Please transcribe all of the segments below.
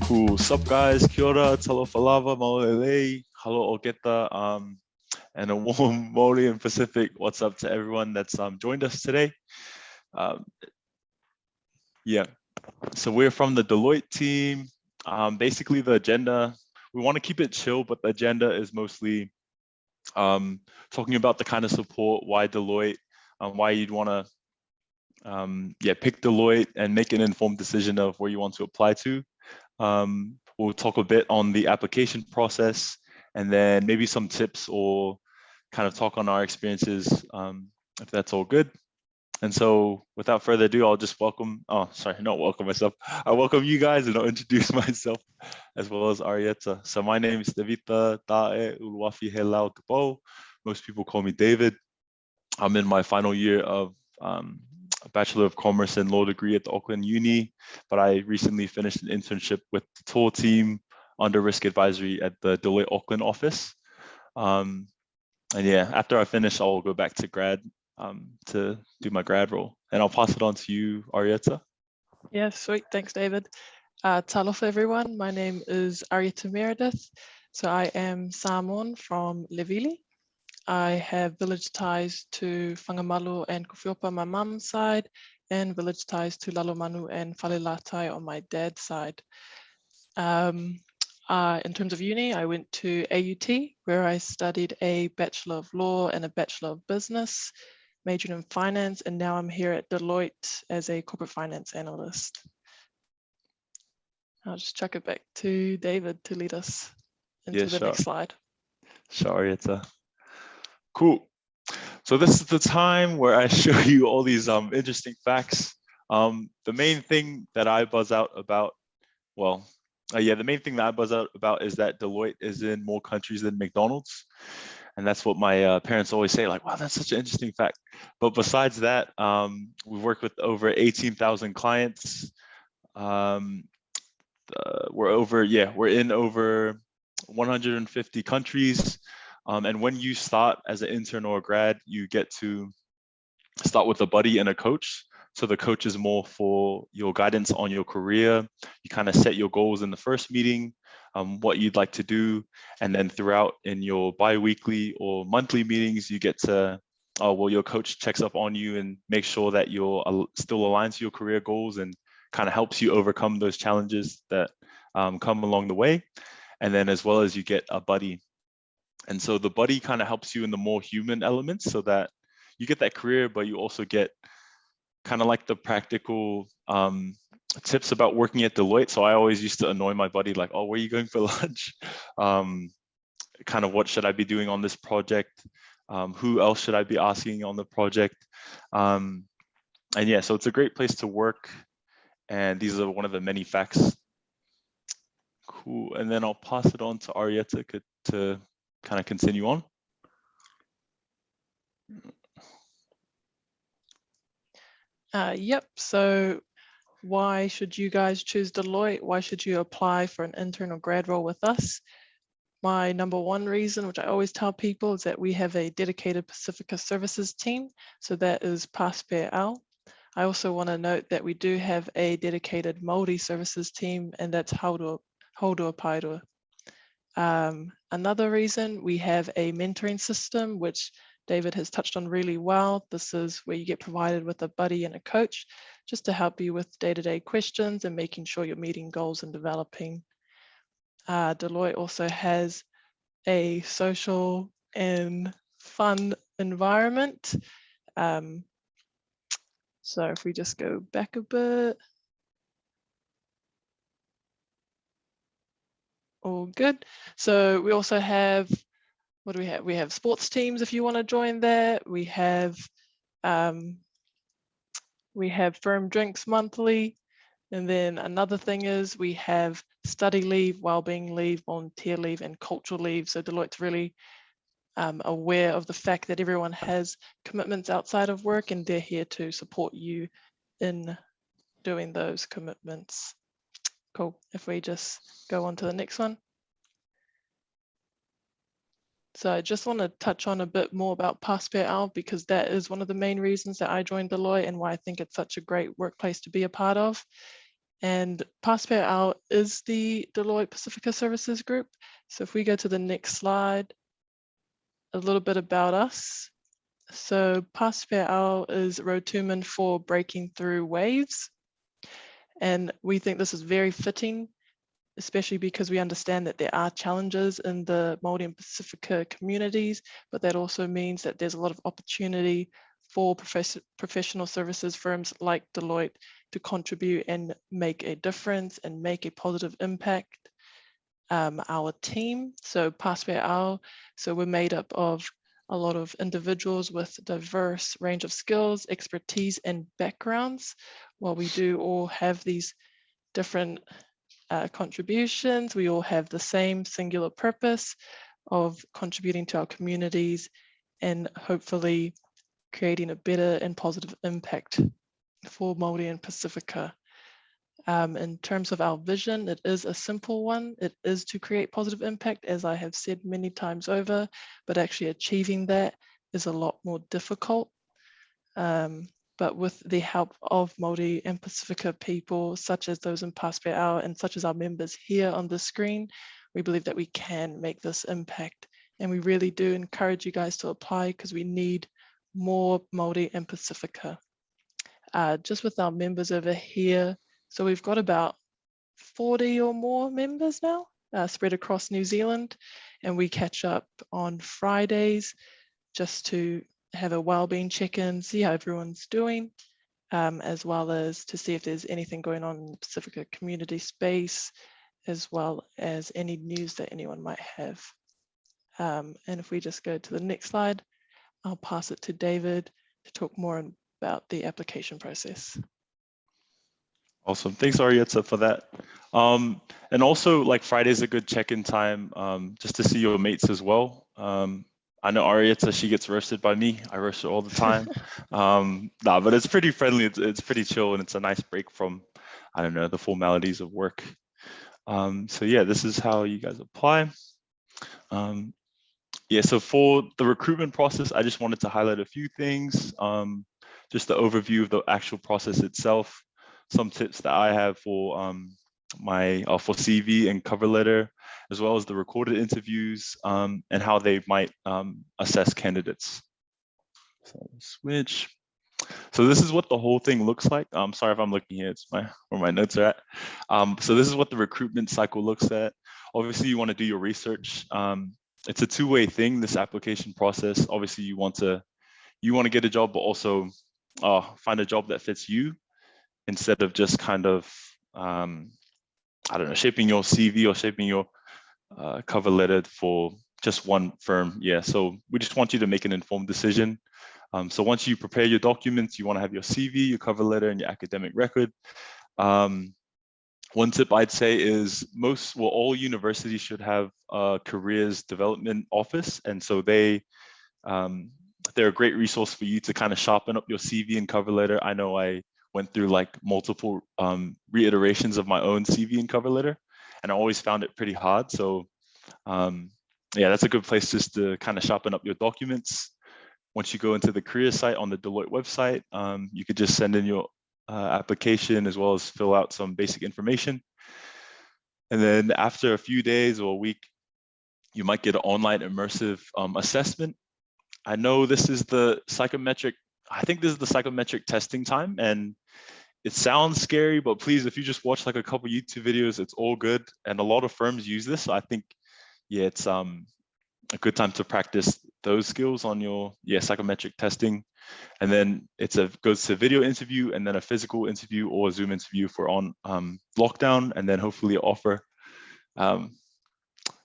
Cool. Sup guys, kia ora, talo falava, maolelei, halo ogeta, and a warm Māori and Pacific. What's up to everyone that's joined us today? Um, yeah, so we're from the Deloitte team. Basically the agenda, we want to keep it chill, but the agenda is mostly talking about the kind of support, why Deloitte, why you'd want to pick Deloitte and make an informed decision of where you want to apply to. We'll talk a bit on the application process and then maybe some tips or kind of talk on our experiences, if that's all good. And so without further ado, I'll just not welcome myself. I welcome you guys and I'll introduce myself as well as Arietta. So my name is Devita Tae Uluwafi Helau Tupo. Most people call me David. I'm in my final year of a Bachelor of Commerce and Law degree at the Auckland Uni, but I recently finished an internship with the TupuToa team under risk advisory at the Deloitte Auckland office. And yeah, after I finish, I'll go back to grad to do my grad role. And I'll pass it on to you, Arietta. Yeah, sweet. Thanks, David. Talofa, everyone. My name is Arietta Meredith. So I am Samoan from Levili. I have village ties to Whangamalu and Kuwhiopa on my mum's side, and village ties to Lalomanu and Whalelatai on my dad's side. In terms of uni, I went to AUT, where I studied a Bachelor of Law and a Bachelor of Business, majored in finance, and now I'm here at Deloitte as a corporate finance analyst. I'll just chuck it back to David to lead us into the next slide. Sure, Arietta. Cool. So this is the time where I show you all these interesting facts. The main thing that I buzz out about, the main thing that I buzz out about is that Deloitte is in more countries than McDonald's. And that's what my parents always say, like, wow, that's such an interesting fact. But besides that, we've worked with over 18,000 clients. We're in over 150 countries. And when you start as an intern or a grad, you get to start with a buddy and a coach. So the coach is more for your guidance on your career. You kind of set your goals in the first meeting, what you'd like to do. And then throughout in your bi-weekly or monthly meetings, you get to, your coach checks up on you and makes sure that you're still aligned to your career goals and kind of helps you overcome those challenges that come along the way. And then as well as you get a buddy. And so the buddy kind of helps you in the more human elements so that you get that career, but you also get kind of like the practical tips about working at Deloitte. So I always used to annoy my buddy, like, oh, where are you going for lunch? Kind of what should I be doing on this project? Who else should I be asking on the project? And yeah, so it's a great place to work. And these are one of the many facts. Cool. And then I'll pass it on to Arietta to kind of continue on. Yep. So why should you guys choose Deloitte? Why should you apply for an intern or grad role with us? My number one reason, which I always tell people, is that we have a dedicated Pasifika services team. So that is Paspe Al. I also want to note that we do have a dedicated Māori services team, and that's Haurua Pairua. Another reason, we have a mentoring system, which David has touched on really well. This is where you get provided with a buddy and a coach just to help you with day-to-day questions and making sure you're meeting goals and developing. Deloitte also has a social and fun environment. So if we just go back a bit. All good. So we also have, what do we have? We have sports teams if you want to join there. We have firm drinks monthly. And then another thing is we have study leave, wellbeing leave, volunteer leave, and cultural leave. So Deloitte's really aware of the fact that everyone has commitments outside of work, and they're here to support you in doing those commitments. Cool. If we just go on to the next one. So I just want to touch on a bit more about Paspe Al, because that is one of the main reasons that I joined Deloitte and why I think it's such a great workplace to be a part of. And Pasifika is the Deloitte Pasifika Services Group. So if we go to the next slide, a little bit about us. So Pasifika is Rotuman for breaking through waves. And we think this is very fitting, especially because we understand that there are challenges in the Māori and Pasifika communities, but that also means that there's a lot of opportunity for professional services firms like Deloitte to contribute and make a difference and make a positive impact. Our team, so Pasifika, so we're made up of a lot of individuals with diverse range of skills, expertise, and backgrounds. While we do all have these different contributions, we all have the same singular purpose of contributing to our communities and hopefully creating a better and positive impact for Māori and Pasifika. In terms of our vision, it is a simple one. It is to create positive impact, as I have said many times over, but actually achieving that is a lot more difficult. But with the help of Māori and Pasifika people, such as those in Pasifika and such as our members here on the screen, we believe that we can make this impact. And we really do encourage you guys to apply because we need more Māori and Pasifika. Just with our members over here, so we've got about 40 or more members now spread across New Zealand, and we catch up on Fridays just to have a wellbeing check-in, see how everyone's doing, as well as to see if there's anything going on in the Pasifika community space, as well as any news that anyone might have. And if we just go to the next slide, I'll pass it to David to talk more about the application process. Awesome. Thanks, Arietta, for that. And also, like, Friday's a good check-in time just to see your mates as well. I know Arietta, she gets roasted by me. I roast her all the time. But it's pretty friendly. It's pretty chill, and it's a nice break from, I don't know, the formalities of work. So yeah, this is how you guys apply. Yeah, so for the recruitment process, I just wanted to highlight a few things. Just the overview of the actual process itself, some tips that I have for for CV and cover letter, as well as the recorded interviews and how they might assess candidates. So switch. So this is what the whole thing looks like. I'm sorry if I'm looking here, it's where my notes are at. So this is what the recruitment cycle looks at. Obviously, you want to do your research. It's a two-way thing, this application process. Obviously, you want to get a job, but also find a job that fits you instead of just kind of, I don't know, shaping your CV or shaping your cover letter for just one firm. Yeah, so we just want you to make an informed decision. So once you prepare your documents, you want to have your CV, your cover letter, and your academic record. One tip I'd say is all universities should have a careers development office. And so they're a great resource for you to kind of sharpen up your CV and cover letter. I know I went through like multiple reiterations of my own CV and cover letter, and I always found it pretty hard. So yeah, that's a good place just to kind of sharpen up your documents. Once you go into the career site on the Deloitte website, you could just send in your application as well as fill out some basic information. And then after a few days or a week, you might get an online immersive assessment. I know this is the psychometric, I think this is the psychometric testing time, and it sounds scary, but please, if you just watch like a couple YouTube videos, it's all good. And a lot of firms use this. So I think, yeah, it's a good time to practice those skills on your psychometric testing. And then goes to video interview and then a physical interview or a Zoom interview for on lockdown, and then hopefully an offer.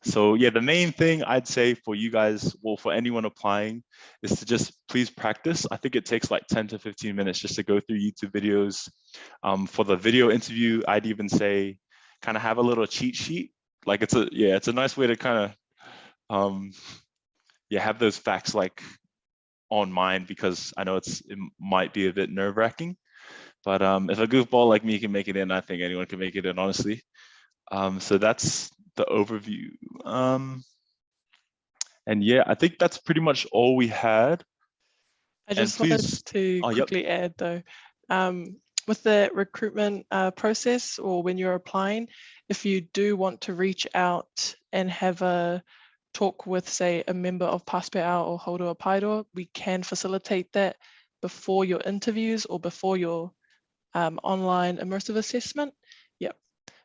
So yeah, the main thing I'd say for you guys, well, for anyone applying, is to just please practice. I think it takes like 10 to 15 minutes just to go through YouTube videos. For the video interview, I'd even say kind of have a little cheat sheet. Like it's a nice way to kind of have those facts like on mind, because I know it might be a bit nerve-wracking, but if a goofball like me can make it in, I think anyone can make it in, honestly. So that's the overview. And yeah, I think that's pretty much all we had. I just wanted to quickly add though, with the recruitment process, or when you're applying, if you do want to reach out and have a talk with, say, a member of Pasifika or Hauora Paeroa, we can facilitate that before your interviews or before your online immersive assessment. Yep.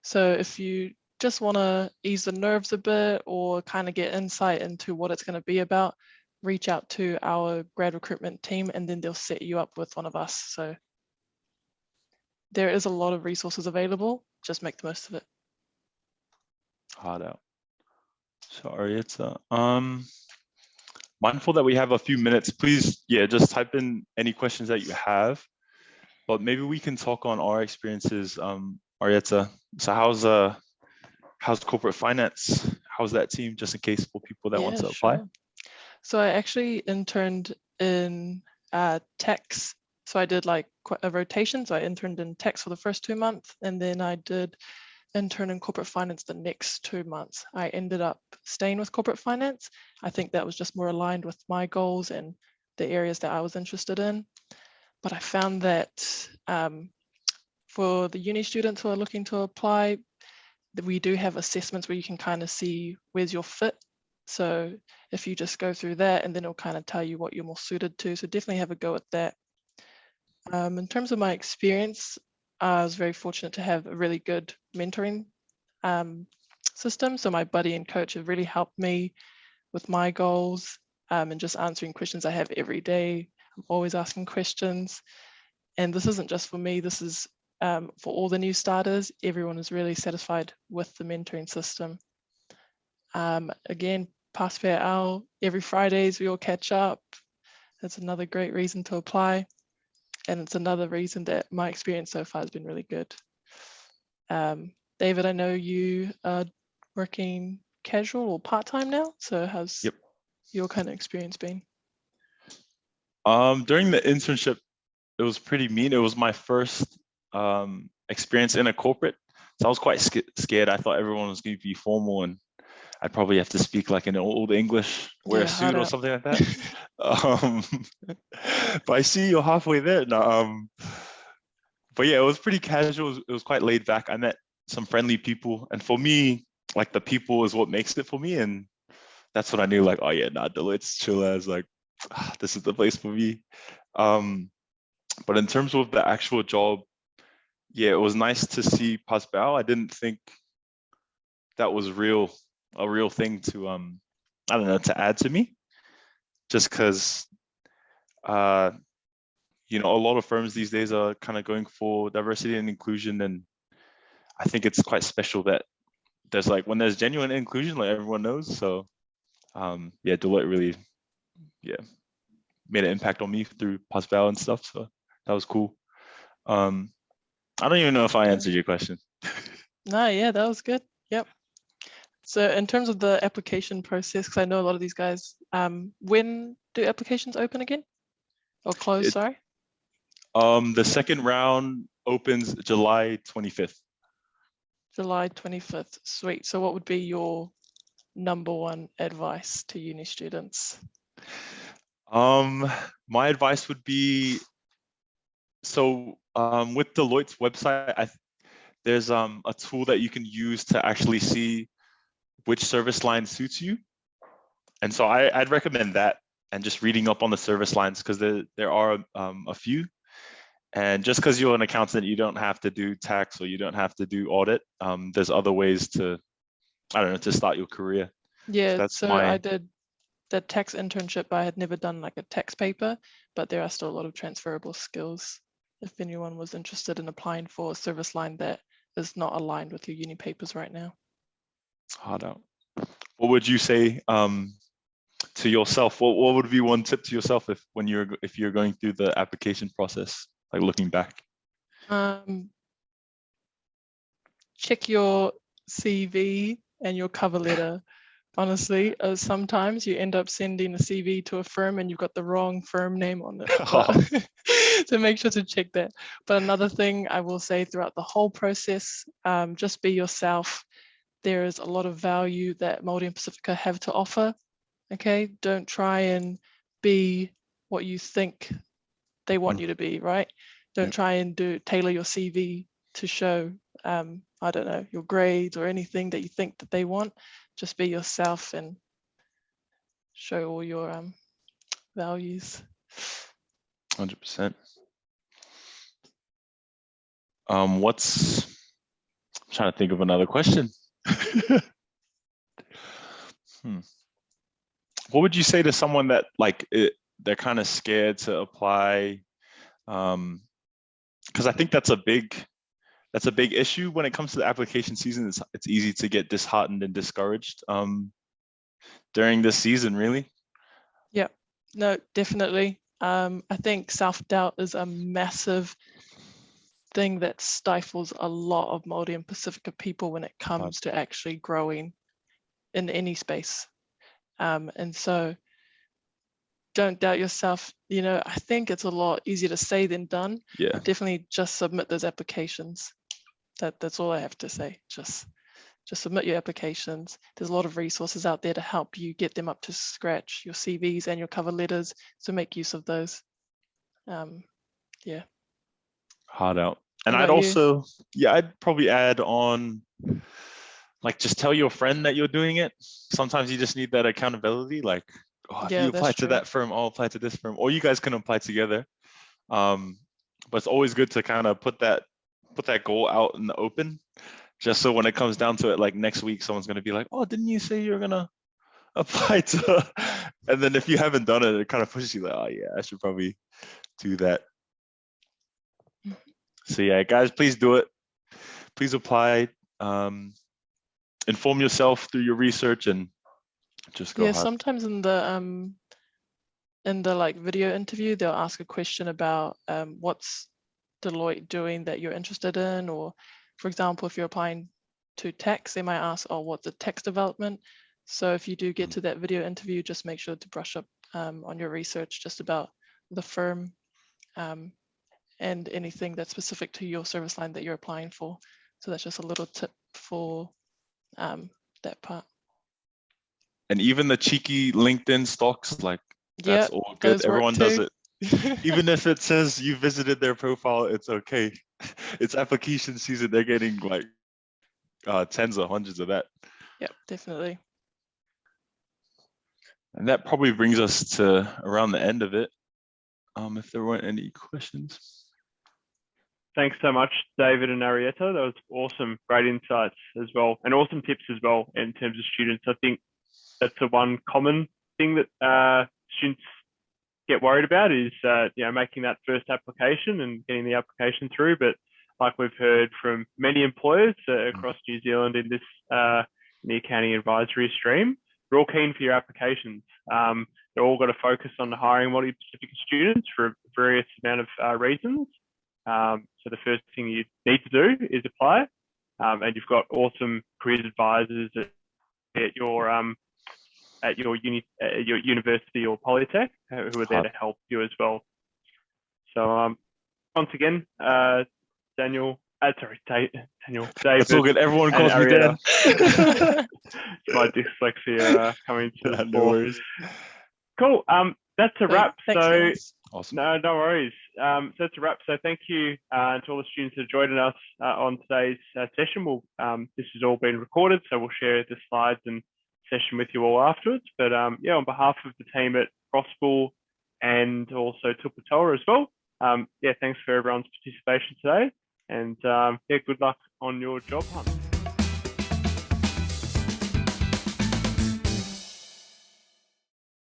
So if you just want to ease the nerves a bit or kind of get insight into what it's going to be about, reach out to our grad recruitment team and then they'll set you up with one of us. So there is a lot of resources available, just make the most of it. Hard out. Sorry, it's mindful that we have a few minutes. Please, yeah, just type in any questions that you have. But maybe we can talk on our experiences, Arietta. So how's corporate finance? How's that team, just in case for people that want to apply? Sure. So I actually interned in tax. So I did like a rotation. So I interned in tax for the first 2 months, and then I did intern in corporate finance the next 2 months. I ended up staying with corporate finance. I think that was just more aligned with my goals and the areas that I was interested in. But I found that for the uni students who are looking to apply, that we do have assessments where you can kind of see where's your fit. So if you just go through that, and then it'll kind of tell you what you're more suited to. So definitely have a go at that. In terms of my experience, I was very fortunate to have a really good mentoring system. So my buddy and coach have really helped me with my goals and just answering questions I have every day. I'm always asking questions. And this isn't just for me, this is for all the new starters. Everyone is really satisfied with the mentoring system. Again, Pasifika, every Fridays we all catch up. That's another great reason to apply. And it's another reason that my experience so far has been really good. David, I know you are working casual or part-time now. So how's your kind of experience been? During the internship, it was pretty mean. It was my first experience in a corporate. So I was quite scared. I thought everyone was going to be formal and I'd probably have to speak like in old English, wear a suit or something like that. But I see you're halfway there now. But yeah, it was pretty casual. It was quite laid back. I met some friendly people. And for me, like the people is what makes it for me. And that's when I knew like, oh yeah, nah, Deloitte's chill as like, this is the place for me. But in terms of the actual job, yeah, it was nice to see Pasifika. I didn't think that was a real thing to I don't know, to add to me, just because you know, a lot of firms these days are kind of going for diversity and inclusion, and I think it's quite special that there's like when there's genuine inclusion, like everyone knows. So yeah, Deloitte really made an impact on me through Pasifika and stuff. So that was cool. I don't even know if I answered your question. No, yeah, that was good. Yep. So in terms of the application process, because I know a lot of these guys, when do applications open again? Or close, sorry? The second round opens July 25th. July 25th, sweet. So what would be your #1 advice to uni students? My advice would be, so with Deloitte's website, there's a tool that you can use to actually see which service line suits you. And so I'd recommend that and just reading up on the service lines, because there are a few. And just because you're an accountant, you don't have to do tax or you don't have to do audit. There's other ways to, I don't know, to start your career. Yeah, so I did the tax internship, but I had never done like a tax paper, but there are still a lot of transferable skills if anyone was interested in applying for a service line that is not aligned with your uni papers right now. Hard out. What would you say to yourself? What would be one tip to yourself if you're going through the application process, like looking back? Check your CV and your cover letter. Honestly, sometimes you end up sending a CV to a firm and you've got the wrong firm name on it. So make sure to check that. But another thing I will say throughout the whole process, just be yourself. There is a lot of value that Māori and Pasifika have to offer. Okay, don't try and be what you think they want you to be, right? Don't try and tailor your CV to show, I don't know, your grades or anything that you think that they want. Just be yourself and show all your values. 100%. I'm trying to think of another question. What would you say to someone that they're kind of scared to apply? Because I think that's a big issue when it comes to the application season. It's easy to get disheartened and discouraged during this season, really. Yeah, no, definitely. I think self-doubt is a massive thing that stifles a lot of Māori and Pasifika people when it comes to actually growing in any space. And so don't doubt yourself. You know, I think it's a lot easier to say than done. Yeah. But definitely just submit those applications. That's all I have to say. Just submit your applications. There's a lot of resources out there to help you get them up to scratch, your CVs and your cover letters. So make use of those. Yeah. Hard out. And I'd probably add on, just tell your friend that you're doing it. Sometimes you just need that accountability. Like, if you apply to that firm, I'll apply to this firm, or you guys can apply together. But it's always good to kind of put that goal out in the open, just so when it comes down to it, like next week, someone's going to be like, oh, didn't you say you're going to apply to, and then if you haven't done it, it kind of pushes you like, oh yeah, I should probably do that. So yeah, guys, please do it. Please apply. Inform yourself through your research and just go hard. Sometimes in the video interview, they'll ask a question about what's Deloitte doing that you're interested in, or for example, if you're applying to tax, they might ask, oh, what's the tax development? So if you do get to that video interview, just make sure to brush up on your research just about the firm and anything that's specific to your service line that you're applying for. So that's just a little tip for that part. And even the cheeky LinkedIn stocks, that's all good. Everyone does it. Even if it says you visited their profile, it's okay. It's application season. They're getting tens or hundreds of that. Yep, definitely. And that probably brings us to around the end of it. If there weren't any questions. Thanks so much, David and Arietta. That was awesome, great insights as well, and awesome tips as well in terms of students. I think that's the one common thing that students get worried about is making that first application and getting the application through. But like we've heard from many employers across New Zealand in this in the accounting advisory stream, we're all keen for your applications. They're all got to focus on hiring Māori Pasifika students for various amount of reasons. So the first thing you need to do is apply, and you've got awesome careers advisors at your university or polytech who are there to help you as well. So once again, David. That's all good. Everyone calls me Dan. My dyslexia coming to the no worries. Cool. That's a wrap. Thanks, awesome. No worries. So that's a wrap. So thank you to all the students that joined us on today's session. This has all been recorded, so we'll share the slides and session with you all afterwards. But on behalf of the team at Crosspool and also TupuToa as well, thanks for everyone's participation today. And good luck on your job hunt.